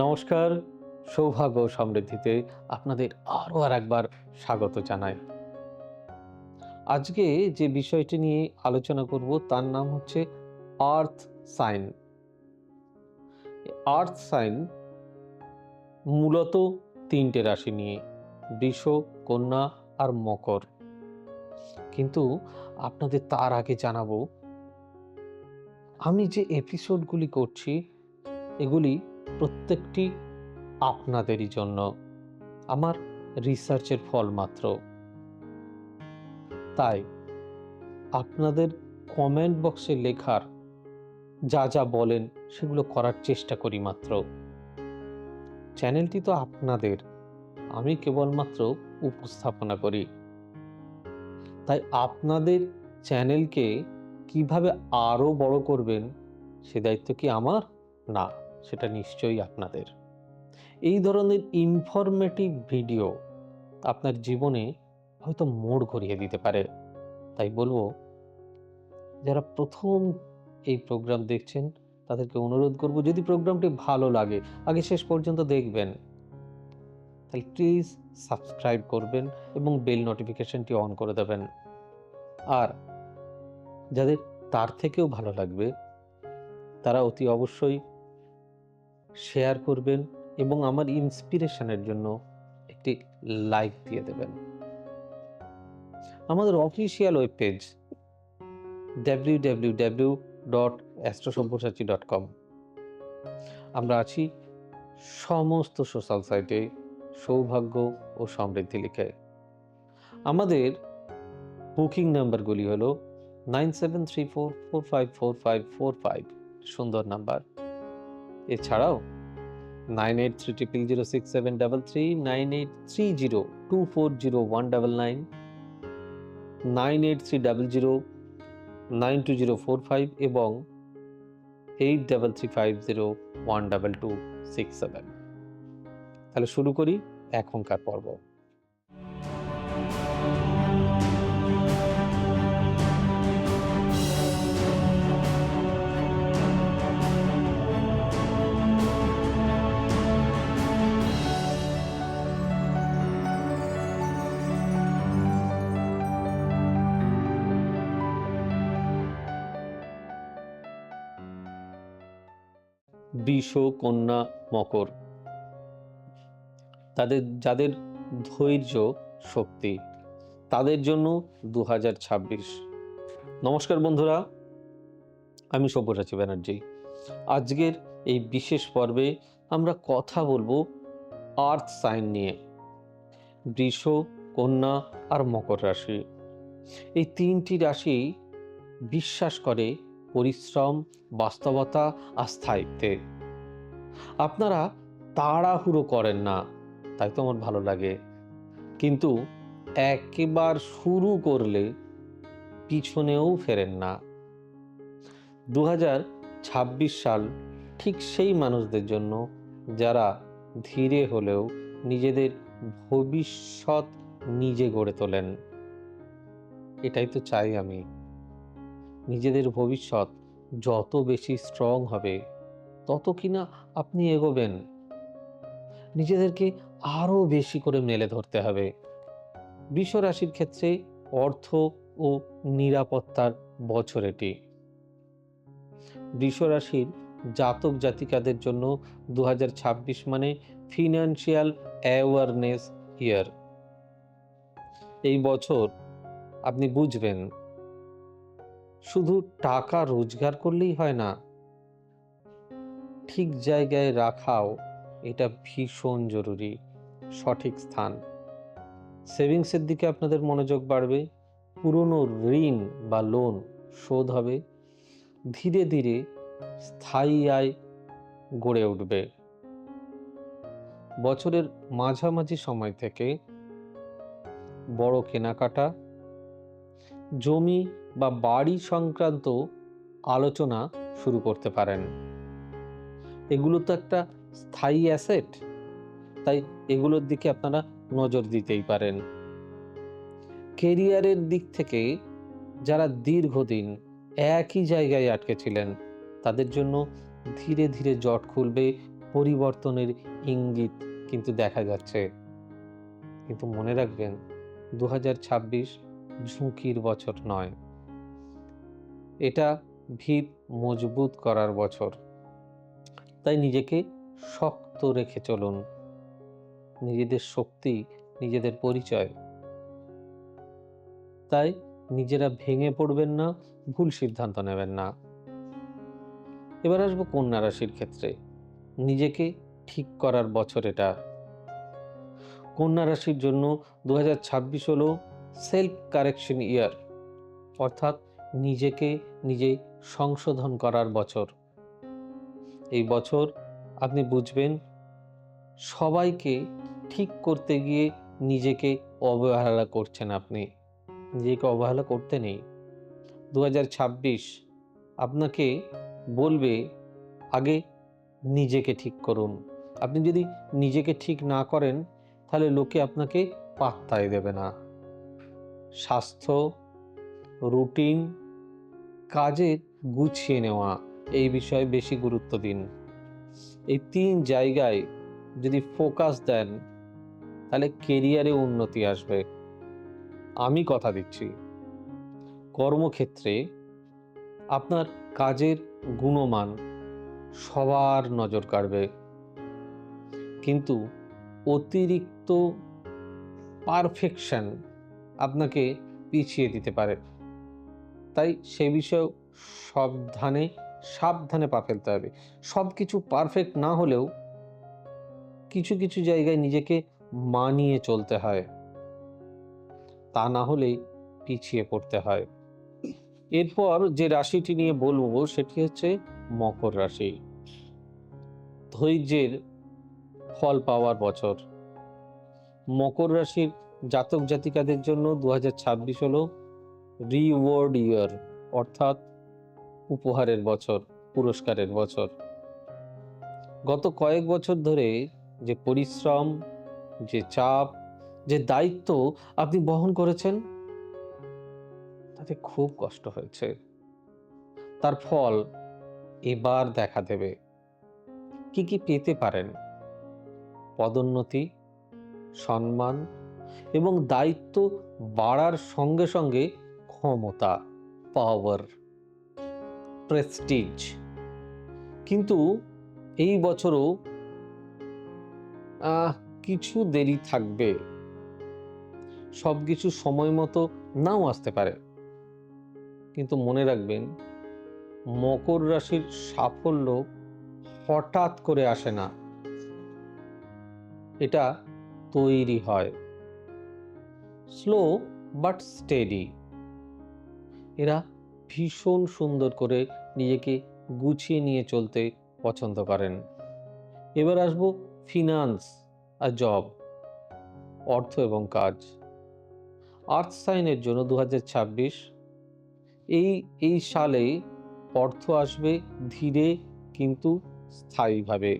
নমস্কার, সৌভাগ্য ও সমৃদ্ধিতে আপনাদের আরও একবার স্বাগত জানাই। আজকে যে বিষয়টি নিয়ে আলোচনা করব তার নাম হচ্ছে আর্থ সাইন। আর্থ সাইন মূলত ৩টে রাশি নিয়ে, বৃষ, কন্যা আর মকর। কিন্তু আপনাদের তার আগে জানাবো, আমি যে এপিসোডগুলি করছি এগুলি প্রত্যেকটি আপনাদেরই জন্য, আমার রিসার্চের ফল মাত্র। তাই আপনাদের কমেন্ট বক্সে লেখার যা যা বলেন সেগুলো করার চেষ্টা করি মাত্র। চ্যানেলটি তো আপনাদের, আমি কেবলমাত্র উপস্থাপনা করি। তাই আপনাদের চ্যানেলকে কিভাবে আরও বড় করবেন সে দায়িত্ব কি আমার? না, সেটা নিশ্চয়ই আপনাদের। এই ধরনের ইনফরমেটিভ ভিডিও আপনার জীবনে হয়তো মোড় ঘুরিয়ে দিতে পারে। তাই বলবো, যারা প্রথম এই প্রোগ্রাম দেখছেন তাদেরকে অনুরোধ করব, যদি প্রোগ্রামটি ভালো লাগে আগে শেষ পর্যন্ত দেখবেন, তাহলে প্লিজ সাবস্ক্রাইব করবেন এবং বেল নোটিফিকেশনটি অন করে দেবেন। আর যাদের তার থেকেও ভালো লাগবে তারা অতি অবশ্যই শেয়ার করবেন এবং আমার ইন্সপিরেশনের জন্য একটি লাইক দিয়ে দেবেন। আমাদের অফিসিয়াল ওয়েব পেজ www.astrosavysachi.com। আমরা আছি সমস্ত সোশ্যাল সাইটে সৌভাগ্য ও সমৃদ্ধি লিখে। আমাদের বুকিং নাম্বারগুলি হলো 9734454545, সুন্দর নাম্বার। এছাড়াও 9830067333, 9830240199, 9830092045 এবং 8335012267। তাহলে শুরু করি এখনকার পর্ব। বৃষ, কন্যা, মকর, যাদের ধৈর্য শক্তি, তাদের জন্য 2026। নমস্কার বন্ধুরা, আমি সব্যসাচী ব্যানার্জি। আজকের এই বিশেষ পর্বে আমরা কথা বলবো আর্থ সাইন নিয়ে। বৃষ, কন্যা আর মকর রাশি, এই তিনটি রাশি বিশ্বাস করে পরিশ্রম, বাস্তবতা আর স্থায়িত্বে। আপনারা তাড়াহুড়ো করেন না, তাই তো আমার ভালো লাগে, কিন্তু একবার শুরু করলে পিছনেও ফেরেন না। 2026 সাল ঠিক সেই মানুষদের জন্য যারা ধীরে হলেও নিজেদের ভবিষ্যৎ নিজে গড়ে তোলেন। এটাই তো চাই আমি। নিজেদের ভবিষ্যৎ যত বেশি স্ট্রং হবে তত কিনা আপনি এগোবেন। নিজেদেরকে আরো বেশি করে মেলে ধরতে হবে। বৃষ রাশির ক্ষেত্রে অর্থ ও নিরাপত্তার বছর এটি। বৃষ রাশির জাতক জাতিকাদের জন্য 2026 মানে ফিনান্সিয়াল অ্যাওয়ারনেস ইয়ার। এই বছর আপনি বুঝবেন, শুধু টাকা রোজগার করলেই হয় না, ঠিক জায়গায় রাখাও এটা ভীষণ জরুরি। সঠিক স্থান, সেভিংসের দিকে আপনাদের মনোযোগ বাড়বে, পুরনো ঋণ বা লোন শোধ হবে, ধীরে ধীরে স্থায়ী আয় গড়ে উঠবে। বছরের মাঝামাঝি সময় থেকে বড় কেনাকাটা, জমি বা বাড়ি সংক্রান্ত আলোচনা শুরু করতে পারেন। এগুলো তো একটা স্থায়ী অ্যাসেট, তাই এগুলোর দিকে আপনারা নজর দিতেই পারেন। কেরিয়ারের দিক থেকে যারা দীর্ঘদিন একই জায়গায় আটকে ছিলেন তাদের জন্য ধীরে ধীরে জট খুলবে, পরিবর্তনের ইঙ্গিত কিন্তু দেখা যাচ্ছে। কিন্তু মনে রাখবেন, 2026 ঝুঁকির বছর নয়, এটা ভিত মজবুত করার বছর। তাই নিজেকে শক্ত রেখে চলুন। নিজেদের শক্তি, নিজেদের পরিচয়। তাই নিজেরা ভেঙে পড়বেন না, ভুল সিদ্ধান্ত নেবেন না। এবার আসবো কন্যা রাশির ক্ষেত্রে। নিজেকে ঠিক করার বছর এটা। কন্যা রাশির জন্য 2026 হলো সেলফ কারেকশন ইয়ার, অর্থাৎ নিজেকে নিজে সংশোধন করার বছর। এই বছর আপনি বুঝবেন, সবাইকে ঠিক করতে গিয়ে নিজেকে অবহেলা করছেন আপনি। নিজেকে অবহেলা করতে নেই। 2026 আপনাকে বলবে, আগে নিজেকে ঠিক করুন। আপনি যদি নিজেকে ঠিক না করেন, তাহলে লোকে আপনাকে পাত্তাই দেবে না। স্বাস্থ্য, রুটিন, কাজের গুছিয়ে নেওয়া, এই বিষয়ে বেশি গুরুত্ব দিন। এই 3 জায়গায় যদি ফোকাস দেন, তাহলে কেরিয়ারে উন্নতি আসবে। আমি কথা দিচ্ছি, কর্মক্ষেত্রে আপনার কাজের গুণমান সবার নজর কাড়বে, কিন্তু অতিরিক্ত পারফেকশন আপনাকে পিছিয়ে দিতে পারে। তাই সে বিষয়ে সাবধানে পা ফেলতে হবে। সব কিছু পারফেক্ট না হলেও কিছু কিছু জায়গায় নিজেকে মানিয়ে চলতে হয়, তা না হলেই পিছিয়ে পড়তে হয়। এরপর যে রাশিটি নিয়ে বলবো সেটি হচ্ছে মকর রাশি। ধৈর্যের ফল পাওয়ার বছর। মকর রাশির জাতক জাতিকাদের জন্য 2026 হলো রিওয়ার্ড ইয়ার, অর্থাৎ উপহারের বছর, পুরস্কারের বছর। গত কয়েক বছর ধরে যে পরিশ্রম, যে চাপ, যে দায়িত্ব আপনি বহন করেছেন, তাতে খুব কষ্ট হয়েছে। তার ফল এবার দেখা দেবে। কি কি পেতে পারেন? পদোন্নতি, সম্মান এবং দায়িত্ব বাড়ার সঙ্গে সঙ্গে ক্ষমতা, পাওয়ার, প্রেস্টিজ। কিন্তু এই বছরও কিছু দেরি থাকবে। সবকিছু সময় মতো নাও আসতে পারে। কিন্তু মনে রাখবেন, মকর রাশির সাফল্য হঠাৎ করে আসে না, এটা তৈরি হয়। Slow but steady. এরা ভীষণ সুন্দর করে নিজেকে গুছিয়ে নিয়ে চলতে পছন্দ করেন। এবার আসবো ফিনান্স আর জব, অর্থ এবং কাজ। আর্থ সাইনের জন্য 2026 এই সালে অর্থ আসবে ধীরে কিন্তু স্থায়ীভাবে।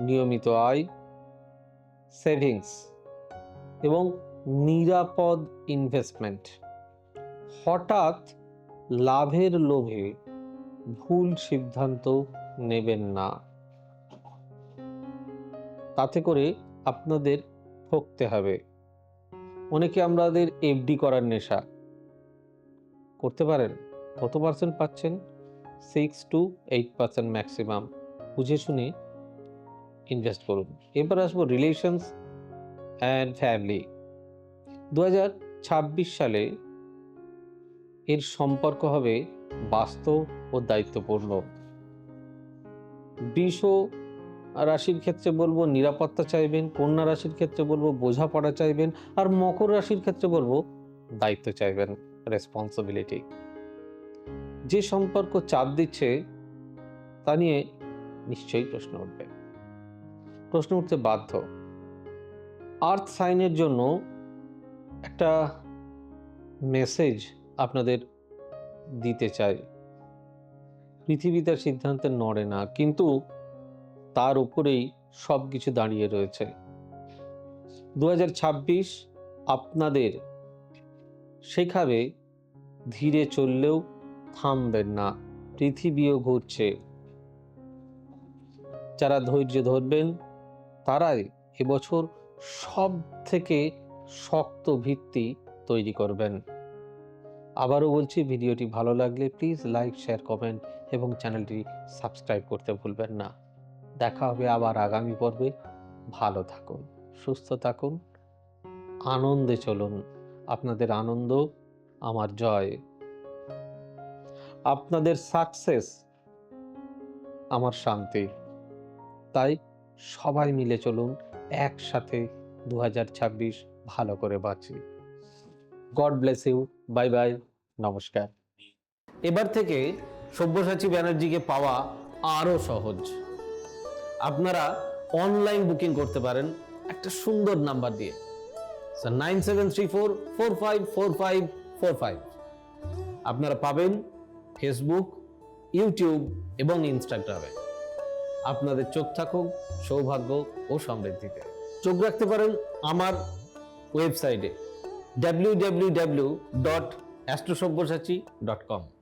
নিয়মিত আয়, সেভিংস এবং নিরাপদ ইনভেস্টমেন্ট। হঠাৎ লাভের লোভে ভুল সিদ্ধান্ত নেবেন না, তাতে করে আপনাদের ঠকতে হবে। অনেকে আমাদের এফডি করার নেশা করতে পারেন। কত পার্সেন্ট পাচ্ছেন? 6 to 8% ম্যাক্সিমাম। বুঝে শুনে ইনভেস্ট করুন। এবার আসবো রিলেশনস অ্যান্ড ফ্যামিলি। 2026 সালে এর সম্পর্ক হবে বাস্তব ও দায়িত্বপূর্ণ। বৃষ রাশির ক্ষেত্রে বলবো নিরাপত্তা চাইবেন, কন্যা রাশির ক্ষেত্রে বলবো বোঝাপড়া চাইবেন, আর মকর রাশির ক্ষেত্রে বলবো দায়িত্ব চাইবেন, রেসপন্সিবিলিটি। যে সম্পর্ক চাপ দিচ্ছে তা নিয়ে নিশ্চয়ই প্রশ্ন উঠতে বাধ্য। আর্থ সাইনের জন্য একটা মেসেজ আপনাদের দিতে চাই। পৃথিবী তার সিদ্ধান্তে নড়ে না, কিন্তু তার উপরেই সবকিছু দাঁড়িয়ে রয়েছে। 2026 আপনাদের শেখাবে, ধীরে চললেও থামবেন না, পৃথিবীও ঘুরছে। যারা ধৈর্য ধরবেন তারাই এবছর সব থেকে শক্ত ভিত্তি তৈরি করবেন। আবারও বলছি, ভিডিওটি ভালো লাগলে প্লিজ লাইক, শেয়ার, কমেন্ট এবং চ্যানেলটি সাবস্ক্রাইব করতে ভুলবেন না। দেখা হবে আবার আগামী পর্বে। ভালো থাকুন, সুস্থ থাকুন, আনন্দে চলুন। আপনাদের আনন্দ আমার জয়, আপনাদের সাকসেস আমার শান্তি। তাই সবাই মিলে চলুন, একসাথে 2026 ভালো করে বাঁচি। God bless you. Bye bye, নমস্কার। এবার থেকে সব্যসাচী ব্যানার্জিকে পাওয়া আরো সহজ। আপনারা অনলাইন বুকিং করতে পারেন একটা সুন্দর নাম্বার দিয়ে, 9734454545। আপনারা পাবেন ফেসবুক, ইউটিউব এবং ইনস্টাগ্রামে। আপনাদের চোখ থাকুক সৌভাগ্য ও সমৃদ্ধিতে। চোখ রাখতে পারেন আমার ওয়েবসাইটে www.astrosabbyasachi.com।